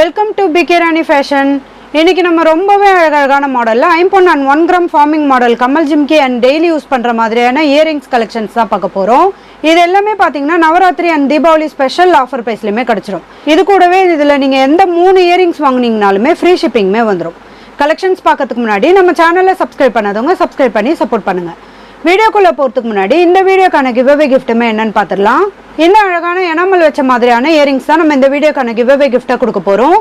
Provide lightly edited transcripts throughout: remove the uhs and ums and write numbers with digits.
Welcome to PK Rani fashion. இன்னைக்கு நம்ம ரொம்பவே அழகான மாடல்ல 5 and 1 gram forming model Kamal jhumki and daily use பண்ற மாதிரியான இயரிங்ஸ் கலெக்ஷன்ஸ் தான் பார்க்க போறோம். இது எல்லாமே பாத்தீங்கன்னா Navratri and Deepavali special offer பிரைஸ்லயுமே கிடைச்சிடும். இது கூடவே இதுல நீங்க எந்த 3 இயரிங்ஸ் வாங்குனீங்கனாலுமே ஃப்ரீ ஷிப்பிங்மே வந்துடும். கலெக்ஷன்ஸ் பார்க்கறதுக்கு முன்னாடி நம்ம சேனலை சப்ஸ்கிரைப் பண்ணாதவங்க சப்ஸ்கிரைப் பண்ணி சப்போர்ட் பண்ணுங்க. வீடியோக்குள்ள போறதுக்கு முன்னாடி இந்த வீடியோக்கான கிவ்அவே கிஃப்ட்டுமே என்னன்னு பார்த்துடலாம். இந்த அழகான எனாமல் வச்ச மாதிரியான இயரிங்ஸ் தான் நம்ம இந்த வீடியோக்கான கிவ்அவே கிஃப்ட்டா கொடுக்க போறோம்.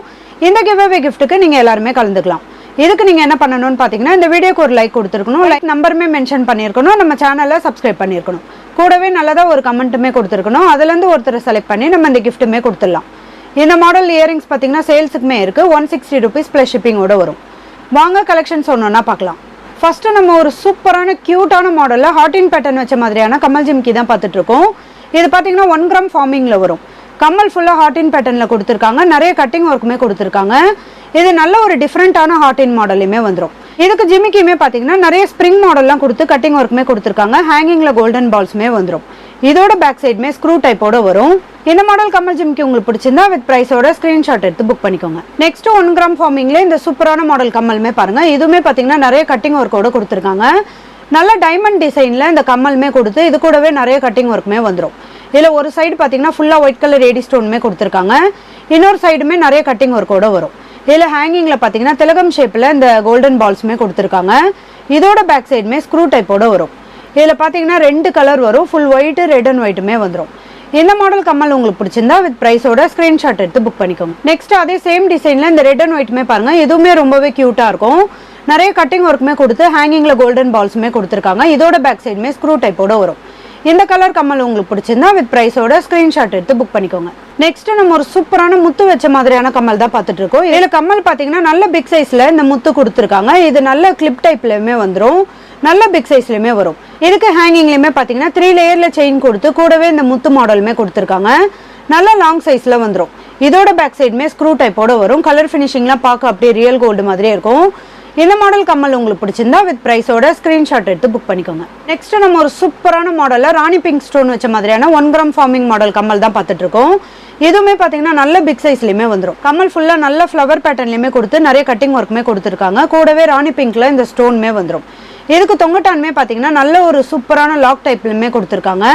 இந்த கிவ்அவே கிஃப்ட்டுக்கு நீங்க எல்லாருமே கலந்துக்கலாம். இதுக்கு நீங்க என்ன பண்ணணும்னு பாத்தீங்கன்னா இந்த வீடியோக்கு ஒரு லைக் கொடுத்துருக்கணும், லைக் நம்பருமே மென்ஷன் பண்ணியிருக்கணும், நம்ம சேனலை சப்ஸ்கிரைப் பண்ணியிருக்கணும், கூடவே நல்லதா ஒரு கமெண்ட்டுமே கொடுத்துருக்கணும். அதுல இருந்து ஒருத்தரை செலக்ட் பண்ணி நம்ம இந்த கிஃப்ட்டுமே கொடுத்துடலாம். இந்த மாடல் இயரிங்ஸ் பாத்தீங்கன்னா சேல்ஸுக்குமே இருக்கு. 160 rupees பிளஸ் ஷிப்பிங்கோட வரும். வாங்க கலெக்ஷன்ஸ் ஒன்னொன்னா பார்க்கலாம். ஃபர்ஸ்ட் நம்ம ஒரு சூப்பரான கியூட்டான மாடல்ல ஹார்டின் பேட்டர்ன் வச்ச மாதிரியான கமல் ஜிம்கி தான் பார்த்துட்டு இருக்கோம். இது பாத்தீங்கன்னா 1 கிராம் ஃபார்மிங்ல வரும். கமல் ஃபுல்லா ஹார்டின் பேட்டர்ன்ல கொடுத்துருக்காங்க, நிறைய கட்டிங் ஒர்க்குமே கொடுத்துருக்காங்க. இது நல்ல ஒரு டிஃப்ரெண்டான ஹார்டின் மாடலுமே வந்துடும். இதுக்கு ஜிமிக்கியுமே பாத்தீங்கன்னா நிறைய ஸ்ப்ரிங் மாடல்லாம் கொடுத்து கட்டிங் ஒர்க்குமே கொடுத்துருக்காங்க. ஹேங்கிங்ல கோல்டன் பால்ஸ்மே வந்துடும். இதோட பேக் சைடுமே ஸ்க்ரூ டைப்போட வரும். இந்த மாடல் கமல் ஜிம்கி உங்களுக்கு பிடிச்சிருந்தா வித் பிரைஸோட ஸ்கிரீன்ஷாட் எடுத்து புக் பண்ணிக்கோங்க. நெக்ஸ்ட் 1 கிராம் ஃபார்மிங்ல இந்த சூப்பரான மாடல் கம்மலுமே பாருங்க. இதுவுமே பாத்தீங்கன்னா நிறைய கட்டிங் ஒர்க்கோட கொடுத்துருக்காங்க. நல்ல டைமண்ட் டிசைன்ல இந்த கம்மலுமே கொடுத்து இது கூடவே நிறைய கட்டிங் ஒர்க்குமே வந்துடும். இதுல ஒரு சைடு பாத்தீங்கன்னா ஃபுல்லா ஒயிட் கலர் ஏடி ஸ்டோனுமே கொடுத்துருக்காங்க. இன்னொரு சைடுமே நிறைய கட்டிங் ஒர்க்கோட வரும். இதுல ஹேங்கிங்ல பாத்தீங்கன்னா திலகம் ஷேப்ல இந்த கோல்டன் பால்ஸ்மே கொடுத்துருக்காங்க. இதோட பேக் சைடுமே ஸ்க்ரூ டைப்போட வரும். இதுல பாத்தீங்கன்னா 2 கலர் வரும், ஃபுல் ஒயிட் ரெட் அண்ட் ஒயிட்டுமே வந்துடும். இந்த மாடல் கம்மல் உங்களுக்கு பிடிச்சிருந்தா வித் பிரைஸோட ஸ்கிரீன்ஷாட் எடுத்து புக் பண்ணிக்கோங்க. நெக்ஸ்ட் அதே சேம் டிசைன்ல இந்த ரெட் அண்ட் ஒயிட்டுமே பாருங்க. இதுவுமே ரொம்பவே கியூட்டா இருக்கும். நிறைய கட்டிங் ஒர்க்குமே கொடுத்து ஹேங்கிங்ல கோல்டன் பால்ஸுமே கொடுத்துருக்காங்க. இதோட பேக் சைடுமே ஸ்க்ரூ டைப்போட வரும். இந்த கலர் கம்மல் உங்களுக்கு பிடிச்சிருந்தா வித் பிரைஸோட ஸ்கிரீன்ஷாட் எடுத்து புக் பண்ணிக்கோங்க. நெக்ஸ்ட் நம்ம ஒரு சூப்பரான முத்து வச்ச மாதிரியான கம்மல் தான் பார்த்துட்டு இருக்கோம். இதுல கம்மல் பாத்தீங்கன்னா நல்ல பிக் சைஸ்ல இந்த முத்து கொடுத்துருக்காங்க. இது நல்ல கிளிப் டைப்லயுமே வந்துடும், நல்ல பிக் சைஸ்லயுமே வரும். இதுக்கு ஹேங்கிங்லயுமே பாத்தீங்கன்னா 3 லேயர்ல செயின் கொடுத்து கூடவே இந்த முத்து மாடலுமே கொடுத்துருக்காங்க. நல்ல லாங் சைஸ்ல வந்துடும். இதோட பேக் சைடுமே ஸ்க்ரூ டைப்போட வரும். கலர் ஃபினிஷிங்லாம் பார்க்க அப்படியே ரியல் கோல்டு மாதிரியே இருக்கும். இந்த மாடல் கம்மல் உங்களுக்கு பிடிச்சிருந்தா வித் பிரைஸோட ஸ்கிரீன்ஷாட் எடுத்து புக் பண்ணிக்கோங்க. நெக்ஸ்ட் நம்ம ஒரு சூப்பரான மாடல்ல ராணி பிங்க் ஸ்டோன் வச்ச மாதிரியான 1 கிராம் ஃபார்மிங் மாடல் கம்மல் தான் பார்த்துட்டு இருக்கோம். இதுவுமே பாத்தீங்கன்னா நல்ல பிக் சைஸ்லயுமே வந்துடும். கம்மல் ஃபுல்லா நல்ல ஃப்ளவர் பேட்டர்ன்லயுமே கொடுத்து நிறைய கட்டிங் ஒர்க்குமே கொடுத்துருக்காங்க. கூடவே ராணி பிங்க்ல இந்த ஸ்டோன்மே வந்துடும். இதுக்கு தொங்கட்டான்மே பாத்தீங்கன்னா நல்ல ஒரு சூப்பரான லாக் டைப்லயுமே கொடுத்துருக்காங்க.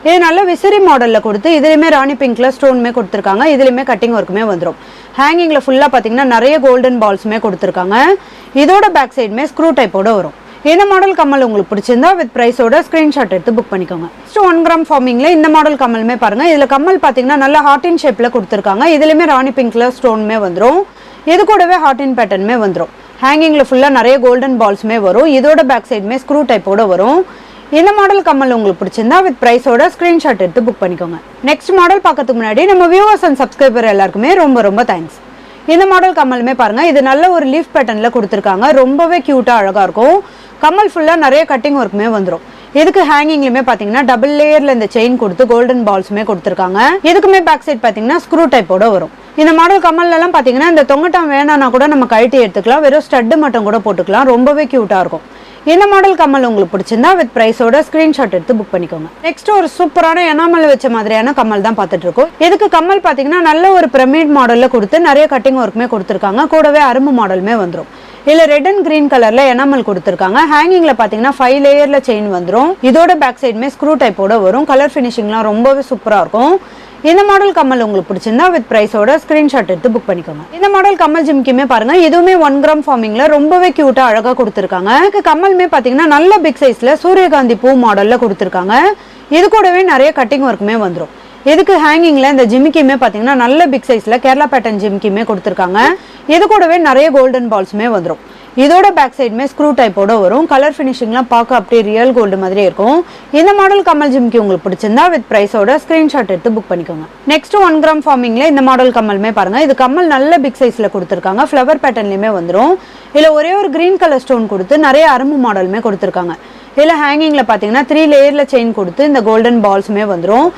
இது நல்ல விசிறி மாடல்ல கொடுத்து இதுலயுமே ராணி பிங்க்ல ஸ்டோன்மே கொடுத்துருக்காங்க. இதுலயுமே கட்டிங் ஒர்க்குமே வந்துடும். ஹேங்கிங்ல ஃபுல்லா பாத்தீங்கன்னா நிறைய கோல்டன் பால்ஸ்மே கொடுத்துருக்காங்க. இதோட பேக் சைடுமே ஸ்க்ரூ டைப்போட வரும். இந்த மாடல் கம்மல் உங்களுக்கு பிடிச்சிருந்தா வித் பிரைஸோட ஸ்கிரீன்ஷாட் எடுத்து புக் பண்ணிக்கோங்க. 1 கிராம் ஃபார்மிங்ல இந்த மாடல் கம்மலுமே பாருங்க. இதுல கம்மல் பாத்தீங்கன்னா நல்ல ஹார்டின் ஷேப்ல கொடுத்துருக்காங்க. இதுலயுமே ராணி பிங்க்ல ஸ்டோன்மே வந்துடும். இது கூடவே ஹார்டின் பேட்டர்னுமே வந்துடும். ஹேங்கிங்ல ஃபுல்லா நிறைய கோல்டன் பால்ஸ்மே வரும். இதோட பேக் சைடுமே ஸ்க்ரூ டைப்போட வரும். இந்த மாடல் கம்மல் உங்களுக்கு பிடிச்சிருந்தா வித் பிரைஸோட ஸ்கிரீன்ஷாட் எடுத்து புக் பண்ணிக்கோங்க. நெக்ஸ்ட் மாடல் பார்க்கறதுக்கு முன்னாடி நம்ம வியூவர்ஸ் அண்ட் சப்ஸ்கிரைபர் எல்லாருக்குமே ரொம்ப தேங்க்ஸ். இந்த மாடல் கம்மலுமே பாருங்க. இது நல்ல ஒரு லீஃப் பேட்டர்ன்ல கொடுத்துருக்காங்க. ரொம்பவே கியூட்டா அழகா இருக்கும். கம்மல் ஃபுல்லா நிறைய கட்டிங் ஒர்க்குமே வந்துடும். இதுக்கு ஹேங்கிங்லயுமே பாத்தீங்கன்னா டபுள் லேயர்ல இந்த செயின் கொடுத்து கோல்டன் பால்ஸ்மே கொடுத்துருக்காங்க. இதுக்குமே பேக் சைட் பாத்தீங்கன்னா ஸ்க்ரூ டைப்போட வரும். இந்த மாடல் கம்மல்ல எல்லாம் பாத்தீங்கன்னா இந்த தொங்கட்டான் வேணானா கூட நம்ம கழட்டி எடுத்துக்கலாம், வெறும் ஸ்டட் மட்டும் கூட போட்டுக்கலாம். ரொம்பவே கியூட்டா இருக்கும். இந்த மாடல் கம்மல் உங்களுக்கு பிடிச்சிருந்தா வித் பிரைஸோட ஸ்கிரீன்ஷாட் எடுத்து புக் பண்ணிக்கோங்க. நெக்ஸ்ட் ஒரு சூப்பரான எனாமல் வச்ச மாதிரியான கம்மல் தான் பார்த்துட்டு இருக்கோம். இதுக்கு கம்மல் பாத்தீங்கன்னா நல்ல ஒரு பிரமிட் மாடல்ல கொடுத்து நிறைய கட்டிங் ஒர்க்குமே கொடுத்துருக்காங்க. கூடவே அரும்பு மாடலுமே வந்துடும். இதுல ரெட் அண்ட் கிரீன் கலர்ல எனாமல் கொடுத்துருக்காங்க. ஹேங்கிங்ல பாத்தீங்கன்னா 5 லேயர்ல செயின் வந்துடும். இதோட பேக் சைடுமே ஸ்க்ரூ டைப்போட வரும். கலர் ஃபினிஷிங்லாம் ரொம்பவே சூப்பரா இருக்கும். இந்த மாடல் கம்மல் உங்களுக்கு பிடிச்சிருந்தா வித் பிரைஸோட ஸ்கிரீன்ஷாட் எடுத்து புக் பண்ணிக்கோங்க. இந்த மாடல் கம்மல் ஜிம்கியுமே பாருங்க. இதுவுமே 1 கிராம் ஃபார்மிங்ல ரொம்பவே கியூட்டா அழகா கொடுத்துருக்காங்க. கம்மலுமே பாத்தீங்கன்னா நல்ல பிக் சைஸ்ல சூரியகாந்தி பூ மாடல்ல கொடுத்துருக்காங்க. இது கூடவே நிறைய கட்டிங் ஒர்க்குமே வந்துடும். இதுக்கு ஹேங்கிங்ல இந்த ஜிமிக்கியுமே பாத்தீங்கன்னா நல்ல பிக் சைஸ்ல கேரளா பேட்டர்ன் ஜிமிக்கியுமே கொடுத்துருக்காங்க. இது கூடவே நிறைய கோல்டன் பால்ஸ்மே வந்துடும். இதோட பேக் சைடுமே ஸ்க்ரூ டைப்போட வரும். கலர் ஃபினிஷிங்லாம் பார்க்க அப்படியே ரியல் கோல்டு மாதிரி இருக்கும். இந்த மாடல் கம்மல் ஜிம்கி உங்களுக்கு பிடிச்சிருந்தா வித் பிரைஸோட ஸ்கிரீன்ஷாட் எடுத்து புக் பண்ணிக்கோங்க. நெக்ஸ்ட் 1 கிராம் ஃபார்மிங்ல இந்த மாடல் கம்மலுமே பாருங்க. இது கம்மல் நல்ல பிக் சைஸ்ல கொடுத்துருக்காங்க. ஃப்ளவர் பேட்டர்ன்லயுமே வந்துடும். இதுல ஒரே ஒரு கிரீன் கலர் ஸ்டோன் கொடுத்து நிறைய அரும்பு மாடலுமே கொடுத்துருக்காங்க. இதுல ஹேங்கிங்ல பாத்தீங்கன்னா 3 லேயர்ல செயின் கொடுத்து இந்த கோல்டன் பால்ஸ்மே வந்துடும்.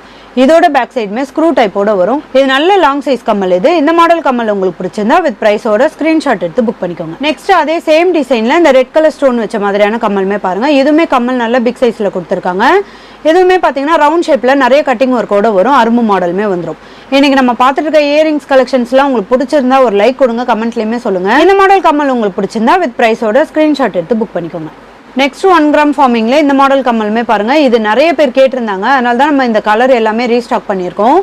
இதோட பேக் சைடுமே ஸ்க்ரூ டைப்போட வரும். இது நல்ல லாங் சைஸ் கம்மல். இது இந்த மாடல் கம்மல் உங்களுக்கு பிடிச்சிருந்தா வித் பிரைஸோட ஸ்கிரீன்ஷாட் எடுத்து புக் பண்ணிக்கோங்க. நெக்ஸ்ட் அதே சேம் டிசைன்ல இந்த ரெட் கலர் ஸ்டோன் வச்ச மாதிரியான கம்மலுமே பாருங்க. இதுவுமே கம்மல் நல்ல பிக் சைஸ்ல கொடுத்துருக்காங்க. இதுவுமே பாத்தீங்கன்னா ரவுண்ட் ஷேப்ல நிறைய கட்டிங் ஒர்க்கோட வரும். அரும்பு மாடலுமே வந்துடும். இன்னைக்கு நம்ம பார்த்துட்டு இருக்க இயரிங்ஸ் கலெக்ஷன்ஸ்லாம் உங்களுக்கு பிடிச்சிருந்தா ஒரு லைக் கொடுங்க, கமெண்ட்லயுமே சொல்லுங்க. இந்த மாடல் கம்மல் உங்களுக்கு பிடிச்சிருந்தா வித் பிரைஸோட ஸ்கிரீன்ஷாட் எடுத்து புக் பண்ணிக்கோங்க. நெக்ஸ்ட் 1 கிராம் ஃபார்மிங்ல இந்த மாடல் கம்மலுமே பாருங்க. இது நிறைய பேர் கேட்டிருந்தாங்க, அதனால தான் நம்ம இந்த கலர் எல்லாமே ரீஸ்டாக் பண்ணியிருக்கோம்.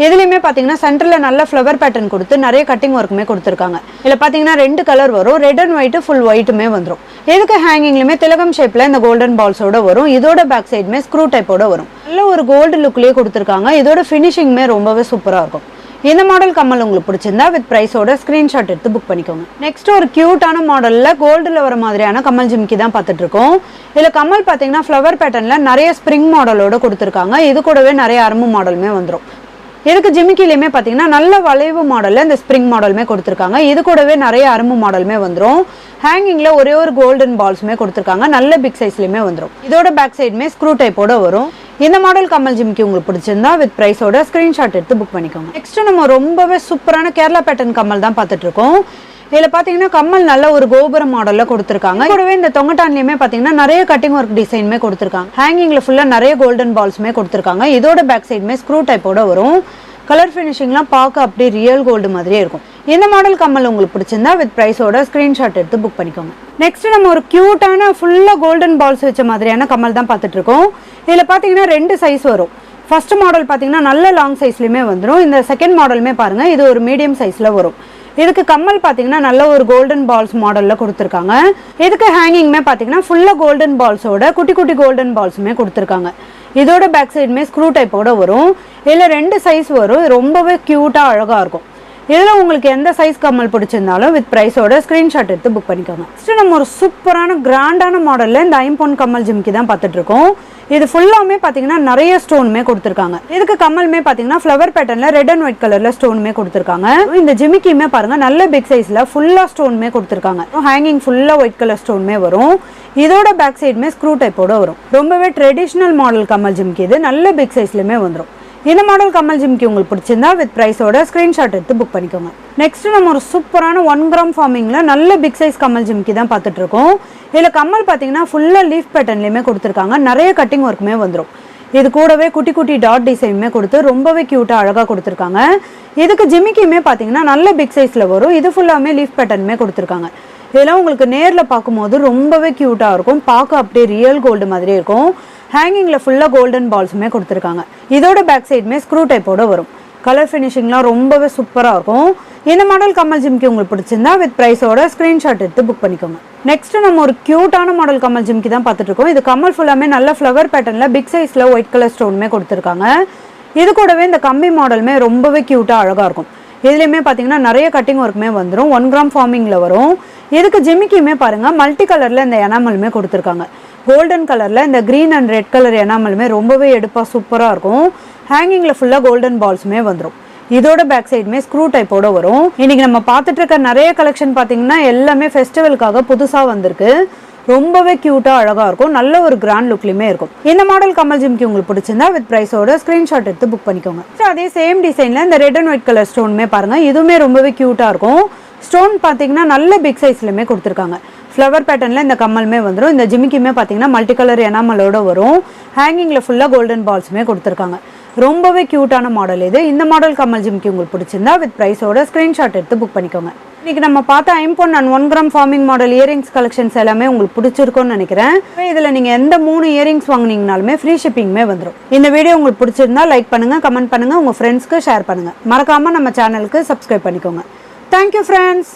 இதுலயுமே பாத்தீங்கன்னா சென்டர்ல நல்ல ஃப்ளவர் பேட்டர்ன் கொடுத்து நிறைய கட்டிங் ஒர்க்குமே கொடுத்துருக்காங்க. இதுல பாத்தீங்கன்னா 2 கலர் வரும். ரெட் அண்ட் ஒயிட், ஃபுல் ஒயிட்டுமே வந்துடும். இதுக்கு ஹேங்கிங்லயுமே திலகம் ஷேப்ல இந்த கோல்டன் பால்ஸோட வரும். இதோட பேக் சைடுமே ஸ்க்ரூ டைப்போட வரும். நல்ல ஒரு கோல்டு லுக்லயே கொடுத்துருக்காங்க. இதோட ஃபினிஷிங்மே ரொம்பவே சூப்பரா இருக்கும். இந்த மாடல் கம்மல் உங்களுக்கு பிடிச்சிருந்தா வித் பிரைஸோட ஸ்கிரீன்ஷாட் எடுத்து புக் பண்ணிக்கோங்க. நெக்ஸ்ட் ஒரு கியூட்டான மாடல்ல கோல்டுல வர மாதிரியான கம்மல் ஜிம்கி தான் பார்த்துட்டு இருக்கோம். இதுல கம்மல் பாத்தீங்கன்னா ஃப்ளவர் பேட்டர்ன்ல நிறைய ஸ்ப்ரிங் மாடலோட கொடுத்துருக்காங்க. இது கூடவே நிறைய அரும்பு மாடலுமே வந்துடும். இதுக்கு ஜிமிக்கிலையுமே பாத்தீங்கன்னா நல்ல வளைவு மாடல்ல இந்த ஸ்ப்ரிங் மாடலுமே கொடுத்துருக்காங்க. இது கூடவே நிறைய அரும்பு மாடலுமே வந்துடும். ஹேங்கிங்ல ஒரே ஒரு கோல்டன் பால்ஸுமே கொடுத்துருக்காங்க. நல்ல பிக் சைஸ்லயுமே வந்துடும். இதோட பேக் சைடுமே ஸ்க்ரூ டைப்போட வரும். இந்த மாடல் கம்மல் ஜிம்கி உங்களுக்கு பிடிச்சிருந்தா வித் பிரைஸோட ஸ்கிரீன்ஷாட் எடுத்து புக் பண்ணிக்கோங்க. நெக்ஸ்ட் நம்ம ரொம்பவே சூப்பரான கேரளா பேட்டர்ன் கம்மல் தான் பார்த்துட்டு இருக்கோம். இதுல பாத்தீங்கன்னா கம்மல் நல்ல ஒரு கோபுரம் மாடல்ல கொடுத்துருக்காங்க. கூடவே இந்த தொங்கட்டான்லயுமே பாத்தீங்கன்னா நிறைய கட்டிங் ஒர்க் டிசைனுமே கொடுத்துருக்காங்க. ஹேங்கிங்ல ஃபுல்லா நிறைய கோல்டன் பால்ஸுமே கொடுத்துருக்காங்க. இதோட பேக் சைடுமே ஸ்க்ரூ டைப்போட வரும். கலர் ஃபினிஷிங்லாம் பார்க்க அப்படியே ரியல் கோல்டு மாதிரியே இருக்கும். இந்த மாடல் கம்மல் உங்களுக்கு பிடிச்சிருந்தா வித் பிரைஸோட ஸ்கிரீன்ஷாட் எடுத்து புக் பண்ணிக்கோங்க. நெக்ஸ்ட் நம்ம ஒரு கியூட்டான ஃபுல்லா கோல்டன் பால்ஸ் வச்ச மாதிரியான கம்மல் தான் பார்த்துட்டு இருக்கோம். இதுல பாத்தீங்கன்னா 2 சைஸ் வரும். ஃபர்ஸ்ட் மாடல் பாத்தீங்கன்னா நல்ல லாங் சைஸ்லயுமே வந்துடும். இந்த செகண்ட் மாடலுமே பாருங்க, இது ஒரு மீடியம் சைஸ்ல வரும். இதுக்கு கம்மல் பாத்தீங்கன்னா நல்ல ஒரு கோல்டன் பால்ஸ் மாடல்ல கொடுத்துருக்காங்க. இதுக்கு ஹேங்கிங்மே பாத்தீங்கன்னா ஃபுல்லா கோல்டன் பால்ஸோட குட்டி குட்டி கோல்டன் பால்ஸுமே கொடுத்துருக்காங்க. இதோட பேக் சைடுமே ஸ்க்ரூ டைப்போட வரும். இதுல 2 சைஸ் வரும். ரொம்பவே கியூட்டா அழகா இருக்கும். இதுல உங்களுக்கு எந்த சைஸ் கம்மல் பிடிச்சிருந்தாலும் வித் பிரைஸோட ஸ்கிரீன்ஷாட் எடுத்து புக் பண்ணிக்கோங்க. நெக்ஸ்ட் நம்ம ஒரு சூப்பரான கிராண்டான மாடல்ல இந்த ஐம்பொன் கம்மல் ஜிம்கி தான் பார்த்துட்டு இருக்கோம். இது ஃபுல்லாமே பாத்தீங்கன்னா நிறைய ஸ்டோனுமே கொடுத்துருக்காங்க. இதுக்கு கம்மலுமே பாத்தீங்கன்னா ஃப்ளவர் பேட்டர்ன்ல ரெட் அண்ட் ஒயிட் கலர்ல ஸ்டோனுமே கொடுத்துருக்காங்க. இந்த ஜிமிக்கியுமே பாருங்க நல்ல பிக் சைஸ்ல ஃபுல்லா ஸ்டோனுமே கொடுத்துருக்காங்க. ஹேங்கிங் ஃபுல்லா ஒயிட் கலர் ஸ்டோனுமே வரும். இதோட பேக் சைடுமே ஸ்க்ரூ டைப்போட வரும். ரொம்பவே ட்ரெடிஷனல் மாடல் கம்மல் ஜிம்கி. இது நல்ல பிக் சைஸ்லயுமே வந்துடும். இந்த மாடல் கம்மல் ஜிம்கி உங்களுக்கு பிடிச்சிருந்தா வித் பிரைஸோட ஸ்கிரீன்ஷாட் எடுத்து புக் பண்ணிக்கோங்க. நெக்ஸ்ட் நம்ம ஒரு சூப்பரான 1 கிராம் ஃபார்மிங்ல நல்ல பிக் சைஸ் கம்மல் ஜிம்கி தான் பார்த்துட்டு இருக்கோம். இதுல கம்மல் பாத்தீங்கன்னா ஃபுல்லா லீஃப் பேட்டர்ன்லயுமே கொடுத்துருக்காங்க. நிறைய கட்டிங் ஒர்க்குமே வந்துடும். இது கூடவே குட்டி குட்டி டாட் டிசைனுமே கொடுத்து ரொம்பவே கியூட்டா அழகா கொடுத்துருக்காங்க. இதுக்கு ஜிமிக்கியுமே பாத்தீங்கன்னா நல்ல பிக் சைஸ்ல வரும். இது ஃபுல்லாமே லீஃப் பேட்டர்னுமே கொடுத்துருக்காங்க. இதெல்லாம் உங்களுக்கு நேர்ல பார்க்கும்போது ரொம்பவே கியூட்டா இருக்கும். பார்க்க அப்படியே ரியல் கோல்டு மாதிரியே இருக்கும். ஹேங்கிங்ல ஃபுல்லா கோல்டன் பால்ஸுமே கொடுத்துருக்காங்க. இதோட பேக் சைடுமே ஸ்க்ரூ டைப்போட வரும். கலர் ஃபினிஷிங்லாம் ரொம்பவே சூப்பரா இருக்கும். இந்த மாடல் கம்மல் ஜிம்கி உங்களுக்கு பிடிச்சிருந்தா வித் பிரைஸோட ஸ்கிரீன்ஷாட் எடுத்து புக் பண்ணிக்கோங்க. நெக்ஸ்ட் நம்ம ஒரு கியூட்டான மாடல் கம்மல் ஜிம்கி தான் பார்த்துட்டு இருக்கோம். இது கம்மல் ஃபுல்லாமே நல்ல ஃப்ளவர் பேட்டர்ன்ல பிக் சைஸ்ல ஒயிட் கலர் ஸ்டோனுமே கொடுத்துருக்காங்க. இது கூடவே இந்த கம்பி மாடலுமே ரொம்பவே கியூட்டா அழகா இருக்கும். இதுலயுமே பாத்தீங்கன்னா நிறைய கட்டிங் ஒர்க்குமே வந்துடும். 1 கிராம் ஃபார்மிங்ல வரும். இதுக்கு ஜிமிக்கியுமே பாருங்க மல்டி கலர்ல இந்த எனாமலுமே கொடுத்துருக்காங்க. கோல்டன் கலர்ல இந்த கிரீன் அண்ட் ரெட் கலர் எனாமலுமே ரொம்பவே எடுப்பா சூப்பரா இருக்கும். ஹேங்கிங்ல ஃபுல்லா கோல்டன் பால்ஸுமே வந்துடும். இதோட பேக் சைடுமே ஸ்க்ரூ டைப்போட வரும். இன்னைக்கு நம்ம பார்த்துட்டு இருக்க நிறைய கலெக்ஷன் பாத்தீங்கன்னா எல்லாமே ஃபெஸ்டிவலுக்காக புதுசா வந்திருக்கு. ரொம்பவே கியூட்டா அழகா இருக்கும். நல்ல ஒரு கிராண்ட் லுக்லயுமே இருக்கும். இந்த மாடல் கம்மல் ஜிம்கி உங்களுக்கு பிடிச்சிருந்தா வித் பிரைஸோட ஸ்கிரீன்ஷாட் எடுத்து புக் பண்ணிக்கோங்க. அதே சேம் டிசைன்ல இந்த ரெட் அண்ட் ஒயிட் கலர் ஸ்டோனுமே பாருங்க. இதுவுமே ரொம்பவே கியூட்டா இருக்கும். ஸ்டோன் பாத்தீங்கன்னா நல்ல பிக் சைஸ்லயுமே கொடுத்துருக்காங்க. ஃப்ளவர் பேட்டர்ன்ல இந்த கம்மலுமே வந்துடும். இந்த ஜிமிக்கியுமே பாத்தீங்கன்னா மல்டி கலர் எனாமலோட வரும். ஹேங்கிங்ல ஃபுல்லா கோல்டன் பால்ஸுமே கொடுத்துருக்காங்க. ரொம்பவே கியூட்டான மாடல் இது. இந்த மாடல் கம்மல் ஜிம்கி உங்களுக்கு பிடிச்சிருந்தா வித் பிரைஸோட ஸ்கிரீன்ஷாட் எடுத்து புக் பண்ணிக்கோங்க. இன்னைக்கு நம்ம பார்த்த ஐம்பொன் and 1 gram forming model earrings collections எல்லாமே உங்களுக்கு பிடிச்சிருக்கும்னு நினைக்கிறேன். இதுல நீங்க எந்த 3 இயரிங்ஸ் வாங்குனீங்கனாலுமே ஃப்ரீ ஷிப்பிங்மே வந்துடும். இந்த வீடியோ உங்களுக்கு பிடிச்சிருந்தா லைக் பண்ணுங்க, கமெண்ட் பண்ணுங்க, உங்க ஃப்ரெண்ட்ஸ்க்கு ஷேர் பண்ணுங்க. மறக்காம நம்ம சேனலுக்கு சப்ஸ்கிரைப் பண்ணிக்கோங்க. Thank you friends.